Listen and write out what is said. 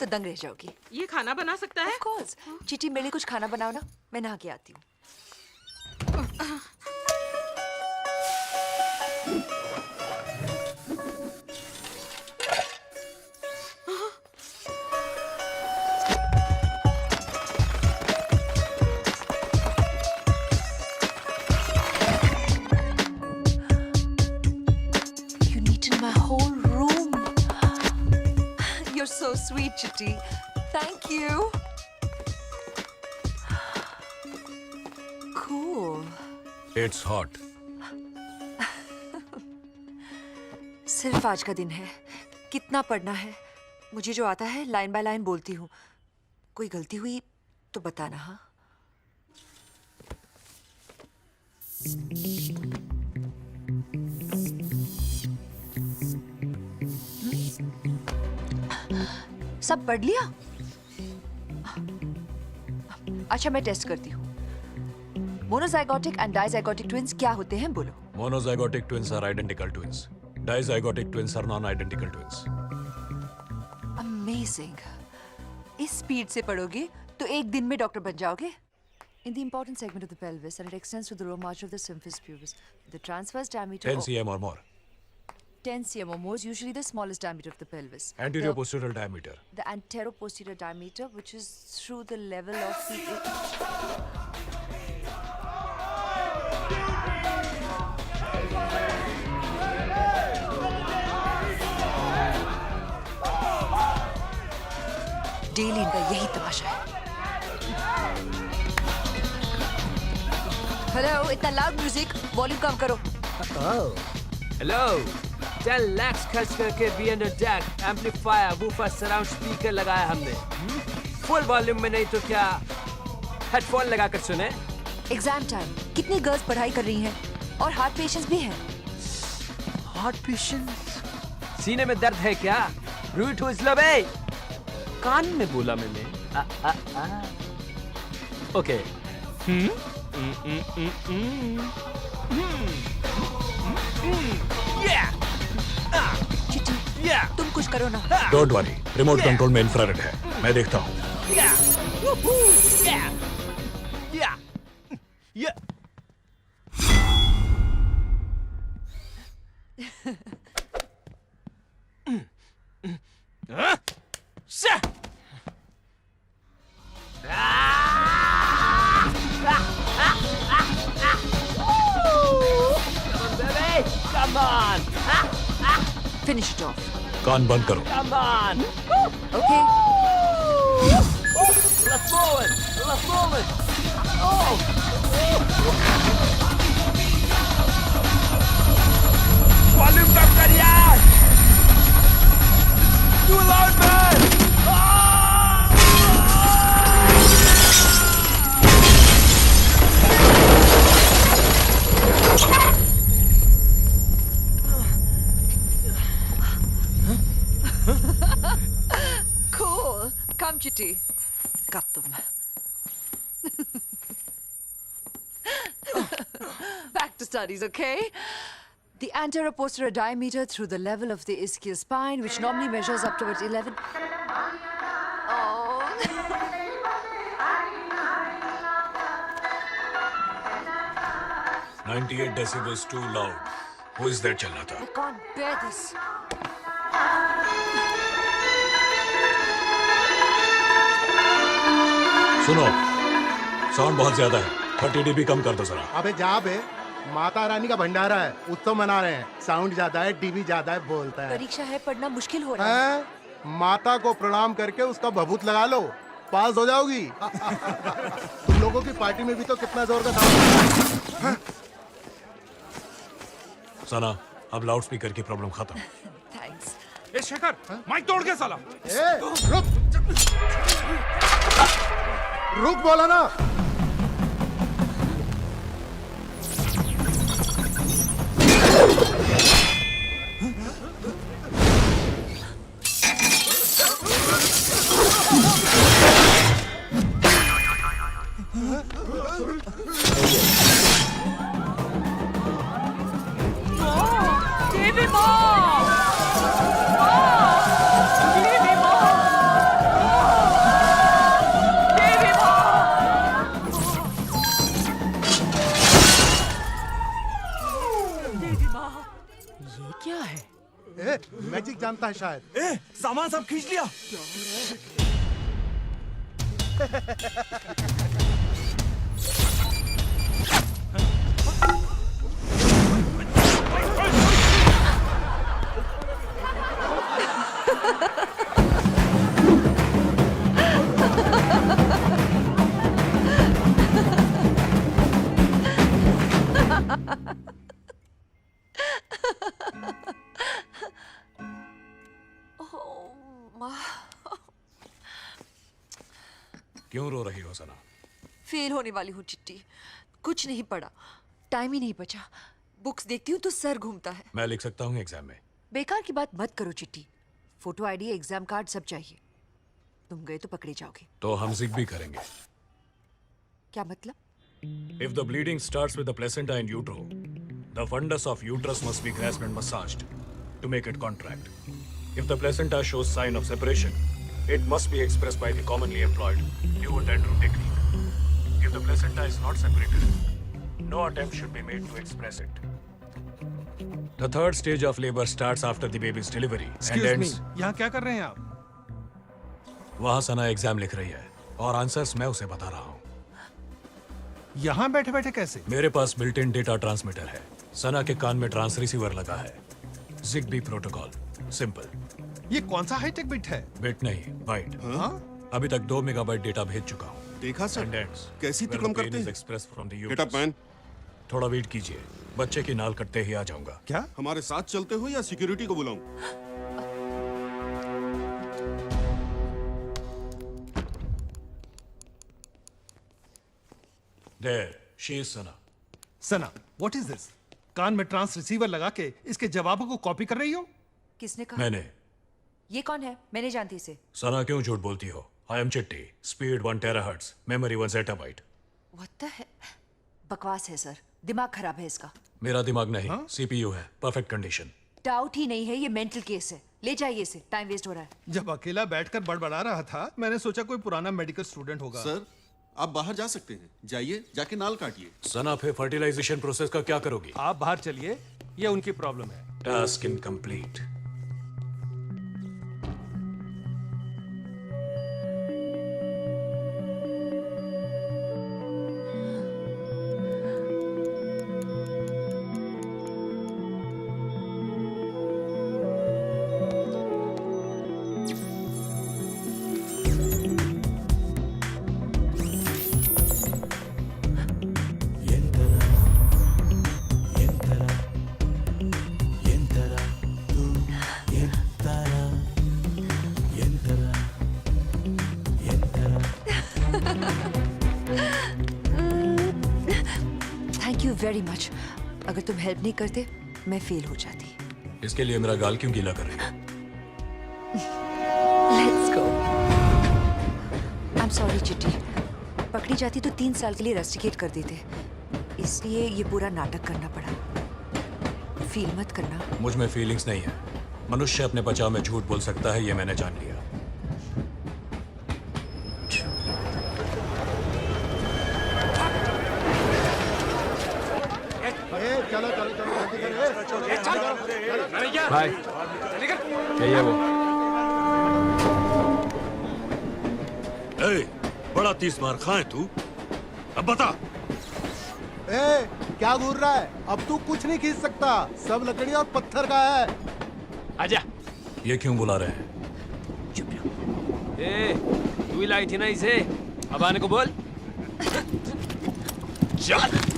तो दंग रह जाओगी। ये खाना बना सकता है? Of course. चीटी मेरे लिए कुछ खाना बनाओ ना, मैं नहा के आती हूँ। You neatened my whole room. You're so sweet, Chitty. Thank you. Cool. It's hot. सिर्फ आज का दिन है। कितना पढ़ना है? मुझे जो आता है लाइन बाय लाइन बोलती हूँ। कोई गलती हुई तो बताना। हाँ, सब पढ़ लिया? अच्छा, मैं टेस्ट करती हूँ। मोनोजाइगोटिक एंड डाइजाइगोटिक ट्विंस क्या होते हैं, बोलो। Monozygotic twins are identical twins. Dizygotic twins are non-identical twins. Amazing. इस स्पीड से पढ़ोगे तो एक दिन में डॉक्टर बन जाओगे। In the important segment of the pelvis and it extends to the lower margin of the symphysis pubis, the transverse diameter 10 cm or more. 10 cm or more is usually the smallest diameter of the pelvis. Anterior posterior diameter. The anteroposterior diameter, which is through the level of the daily इनका यही तमाशा है। Hello, इतना loud music, volume कम करो। Hello 10 lakhs खर्च करके B&O DAC amplifier woofer surround speaker लगाया हमने। Full volume में नहीं तो क्या हेडफोन लगा कर सुने। एग्जाम टाइम, कितनी गर्ल्स पढ़ाई कर रही हैं और हार्ट पेशेंट्स भी हैं। हार्ट पेशेंट सीने में दर्द है क्या? रूट हुज लो बे। कान में बोला मैंने। ओके। चिट्टी, तुम कुछ करो ना। Don't worry. रिमोट कंट्रोल में इंफ्रारेड है, मैं देखता हूँ। Come on! Finish it off. कान बंद करो। Come on! Okay. Let's roll it! Let's roll it! Oh! Volume कम कर यार! Too loud man! Cool. Come, Chitty. Got them. Back to studies, okay? The anteroposterior diameter through the level of the ischial spine, which normally measures up towards 11. Oh. 98 decibels too loud. Who is that चल रहा था? I can't bear this. सुनो, sound बहुत ज्यादा है। 30 dB कम कर दो जरा। अबे जा बे, माता रानी का भंडारा है, उत्सव मना रहे हैं। साउंड ज्यादा है, डीबी ज्यादा है, बोलता है। परीक्षा है, पढ़ना मुश्किल हो रहा है। माता को प्रणाम करके उसका भभूत लगा लो, पास हो जाओगी। तुम लोगों की पार्टी में भी तो कितना जोर का साउंड। सना, अब लाउड स्पीकर की प्रॉब्लम खत्म। Thanks. ए शेखर, माइक तोड़ के साला। रुक बोला ना। जानता है शायद। ए, सामान सब खींच लिया। क्यों रो रही हो सना? फेल होने वाली हूँ चिट्टी। कुछ नहीं पढ़ा, टाइम ही नहीं बचा। बुक्स देखती हूँ तो सर घूमता है। मैं लिख सकता हूँ एग्जाम में। बेकार की बात मत करो चिट्टी। फोटो आईडी, एग्जाम कार्ड सब चाहिए। तुम गए तो पकड़े जाओगे। तो हम जिग भी करेंगे। क्या मतलब? If the bleeding starts with the placenta in utero, the fundus of uterus must be grasped and massaged to make it contract. If the placenta shows sign of separation, it must be expressed by the commonly employed Newt and Drew technique. If the placenta is not separated, no attempt should be made to express it. The third stage of labor starts after the baby's delivery and Excuse me, ends. यहाँ क्या कर रहे हैं आप? वहाँ सना exam लिख रही है और आंसर्स मैं उसे बता रहा हूँ। यहाँ बैठे बैठे कैसे? मेरे पास बिल्ट इन डेटा ट्रांसमीटर है। सना के कान में ट्रांस रिसीवर लगा है। ZigBee protocol, simple. ये कौन सा हाईटेक बिट है? बिट नहीं, बाइट। अभी तक 2 मेगाबाइट डेटा भेज चुका हूँ। देखा सर, And ends कैसी where तुकम the pain करते is हैं। expressed from the get up uterus. Man, थोड़ा वेट कीजिए, बच्चे की नाल कटते ही आ जाऊंगा। क्या? हमारे साथ चलते हो या सिक्योरिटी को बुलाऊं? There, she is Sana. Sana, what is this? कान में ट्रांस रिसीवर लगा के इसके जवाबों को कॉपी कर रही हो? किसने कहा? मैंने। ये कौन है? मैं नहीं जानती इसे। सना क्यों झूठ बोलती हो? I am चिट्टी, speed 1 terahertz, memory 1 zettabyte. What the hell? बकवास है सर, दिमाग खराब है इसका। मेरा दिमाग नहीं, CPU है, परफेक्ट कंडीशन। डाउट ही नहीं है, ये मेंटल केस है। ले जाइए इसे, टाइम वेस्ट हो रहा है। जब अकेला बैठकर बड़बड़ा रहा था, मैंने सोचा कोई पुराना मेडिकल स्टूडेंट होगा। सर, आप बाहर जा सकते हैं। जाइए, जाके नाल काटिए। सना फिर फर्टिलाइजेशन प्रोसेस का क्या करोगी? आप बाहर चलिए, ये उनकी प्रॉब्लम है। Task incomplete. Thank you very much. अगर तुम हेल्प नहीं करते, मैं फेल हो जाती। इसके लिए मेरा गाल क्यों गीला कर रही हो? Let's go. I am sorry चिट्टी। पकड़ी जाती तो 3 साल के लिए रस्टिकेट कर देते, इसलिए ये पूरा नाटक करना पड़ा। फील मत करना। मुझ में फीलिंग्स नहीं है। मनुष्य अपने बचाव में झूठ बोल सकता है, ये मैंने जान लिया। चलो चलो चलो जल्दी करो। भाई, यही है वो। ए, बड़ा 30 मार खाए तू। अब बता। ए, क्या घूर रहा है? अब तू कुछ नहीं खींच सकता, सब लकड़ी और पत्थर का है। आजा। ये क्यों बुला रहे हैं? चुप रहो। ए, तू ही लाई थी ना इसे। अब आने को बोल। चल।